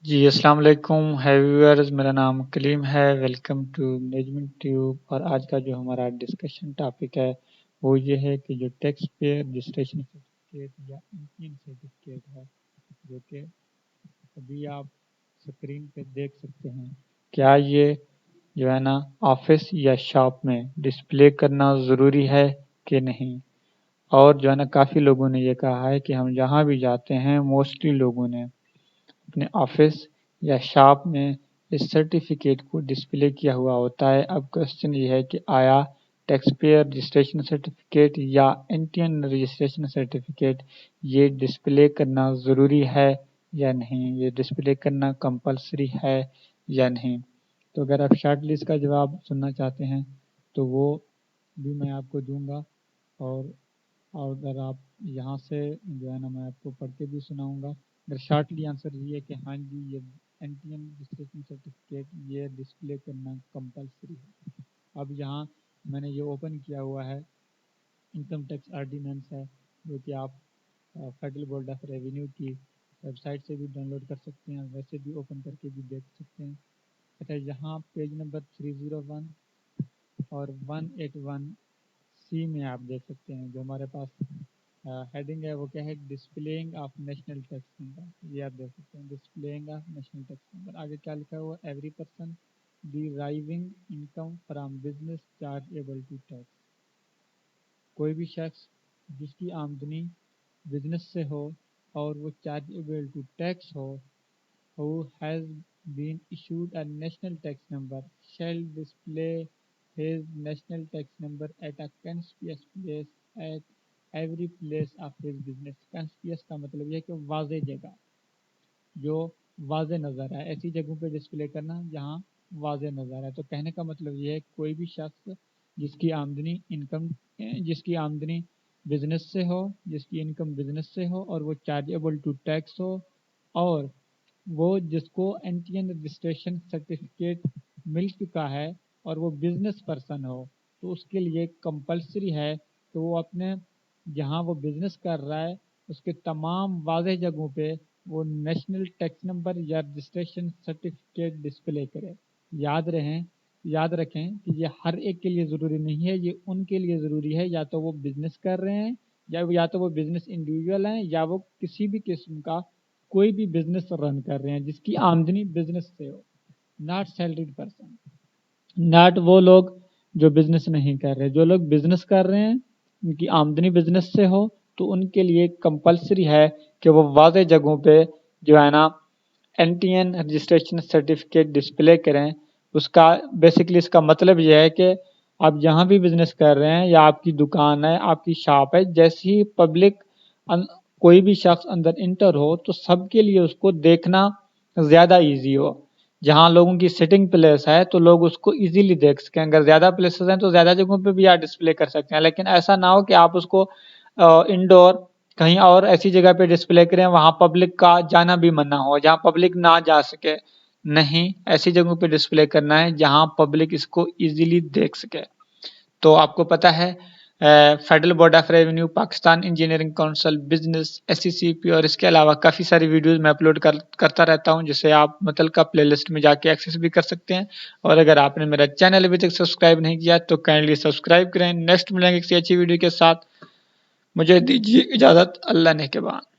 جی السلام علیکم ہیویورز، میرا نام کلیم ہے۔ Welcome to management tube. اور آج کا جو ہمارا ڈسکشن ٹاپک ہے وہ یہ ہے کہ جو ٹیکس پیئر رجسٹریشن سرٹیفکیٹ یا انکم سرٹیفکیٹ ہے، جو کہ ابھی آپ اسکرین پہ دیکھ سکتے ہیں، کیا یہ جو ہے نا آفس یا شاپ میں ڈسپلے کرنا ضروری ہے کہ نہیں۔ اور جو ہے نا کافی لوگوں نے یہ کہا ہے کہ ہم جہاں بھی جاتے ہیں موسٹلی لوگوں نے اپنے آفس یا شاپ میں اس سرٹیفکیٹ کو ڈسپلے کیا ہوا ہوتا ہے۔ اب کوشچن یہ ہے کہ آیا ٹیکس پیئر رجسٹریشن سرٹیفکیٹ یا انٹین رجسٹریشن سرٹیفکیٹ یہ ڈسپلے کرنا ضروری ہے یا نہیں، یہ ڈسپلے کرنا کمپلسری ہے یا نہیں۔ تو اگر آپ شارٹلی اس کا جواب سننا چاہتے ہیں تو وہ بھی میں آپ کو دوں گا، اور اگر آپ یہاں سے جو ہے نا میں آپ کو پڑھ کے بھی سناؤں گا۔ اگر شارٹلی آنسر یہ ہے کہ ہاں جی یہ انٹین رجسٹریشن سرٹیفکیٹ یہ ڈسپلے کرنا کمپلسری ہے۔ اب یہاں میں نے یہ اوپن کیا ہوا ہے، انکم ٹیکس آرڈیننس ہے، جو کہ آپ فیڈرل بورڈ آف ریونیو کی ویب سائٹ سے بھی ڈاؤن لوڈ کر سکتے ہیں، ویسے بھی اوپن کر کے بھی دیکھ سکتے ہیں۔ اچھا، یہاں پیج نمبر 301 اور 181 سی میں آپ دیکھ سکتے ہیں جو ہمارے پاس ہیڈنگ ہے وہ کیا ہے، displaying of national tax number. یہ آپ دیکھ سکتے ہیں displaying of national tax number. آگے کیا لکھا ہوا، every person deriving income from business chargeable to tax. کوئی بھی شخص جس کی آمدنی بزنس سے ہو اور وہ چارجیبل ٹو ٹیکس ہو، who has been issued a national tax number shall display his national tax number at a conspicuous place at every place of his business۔ conspicuous کا مطلب یہ ہے کہ واضح جگہ، جو واضح نظر ہے، ایسی جگہوں پہ ڈسپلے کرنا جہاں واضح نظر ہے۔ تو کہنے کا مطلب یہ ہے کہ کوئی بھی شخص جس کی آمدنی بزنس سے ہو، جس کی انکم بزنس سے ہو اور وہ چارجیبل ٹو ٹیکس ہو، اور وہ جس کو انٹین رجسٹریشن سرٹیفکیٹ مل چکا ہے اور وہ بزنس پرسن ہو، تو اس کے لیے کمپلسری ہے کہ وہ اپنے جہاں وہ بزنس کر رہا ہے اس کے تمام واضح جگہوں پہ وہ نیشنل ٹیکس نمبر یا رجسٹریشن سرٹیفکیٹ ڈسپلے کرے۔ یاد رکھیں کہ یہ ہر ایک کے لیے ضروری نہیں ہے، یہ ان کے لیے ضروری ہے یا تو وہ بزنس کر رہے ہیں یا تو وہ بزنس انڈیویجول ہیں یا وہ کسی بھی قسم کا کوئی بھی بزنس رن کر رہے ہیں جس کی آمدنی بزنس سے ہو، ناٹ سیلریڈ پرسن، ناٹ وہ لوگ جو بزنس نہیں کر رہے۔ جو لوگ بزنس کر رہے ہیں ان کی آمدنی بزنس سے ہو تو ان کے لیے کمپلسری ہے کہ وہ واضح جگہوں پہ جو ہے نا انٹین رجسٹریشن سرٹیفکیٹ ڈسپلے کریں۔ اس کا مطلب یہ ہے کہ آپ جہاں بھی بزنس کر رہے ہیں یا آپ کی دکان ہے، آپ کی شاپ ہے، جیسی ہی پبلک کوئی بھی شخص اندر انٹر ہو تو سب کے لیے اس کو دیکھنا زیادہ ایزی ہو۔ جہاں لوگوں کی سٹنگ پلیس ہے تو لوگ اس کو ایزیلی دیکھ سکیں۔ اگر زیادہ پلیسز ہیں تو زیادہ جگہوں پہ بھی آپ ڈسپلے کر سکتے ہیں، لیکن ایسا نہ ہو کہ آپ اس کو انڈور کہیں اور ایسی جگہ پہ ڈسپلے کریں وہاں پبلک کا جانا بھی منع ہو، جہاں پبلک نہ جا سکے۔ نہیں، ایسی جگہوں پہ ڈسپلے کرنا ہے جہاں پبلک اس کو ایزیلی دیکھ سکے۔ تو آپ کو پتہ ہے federal board of revenue, Pakistan engineering council, business, SCCP اور اس کے علاوہ کافی ساری ویڈیوز میں اپلوڈ کرتا رہتا ہوں، جسے آپ متعلقہ پلے لسٹ میں جا کے ایکسیس بھی کر سکتے ہیں۔ اور اگر آپ نے میرا چینل ابھی تک سبسکرائب نہیں کیا تو کائنڈلی سبسکرائب کریں۔ نیکسٹ ملیں گے کسی اچھی ویڈیو کے ساتھ، مجھے دیجیے اجازت، اللہ نے کے بعد۔